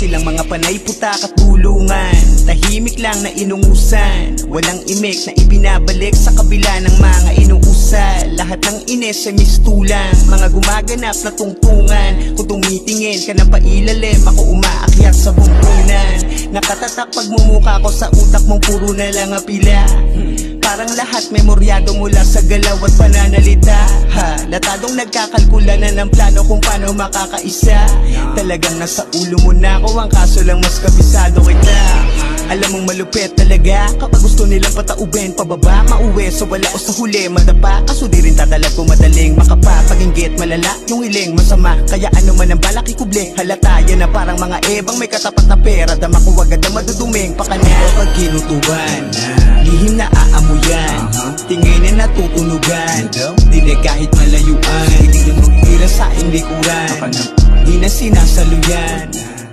silang mga panay putak at bulungan. Tahimik lang na inungusan, walang imik na ibinabalik sa kabila ng mga inuusal. Lahat ng ines ay mistulang, mga gumaganap na tungtungan. Kung tumitingin ka na pailalim, ako umaakyat sa bumpunan. Nakatatak pagmumukha ko sa utak mong puro na lang apila. Parang lahat memoryado mula sa galaw at pananalita. Latadong nagkakalkula na ng plano kung paano makakaisa. Talagang nasa ulo mo na ako, ang kaso lang mas kabisado kita. Alam mong malupit talaga kapag gusto nilang pataubin pababa, mauwi sa wala o sa huli madapa. Kaso di rin tatalag kung madaling makapapag-inggit. Malala yung hiling masama, kaya ano man ang balak ikuble. Halata yan na parang mga ebang may katapat na pera. Dama ko agad na maduduming pakanya. Kapag kinutuban, lihim na aamuyan, tingin na natutunugan. Di na kahit malayuan, hindi na sa likuran, di na sinasaluyan.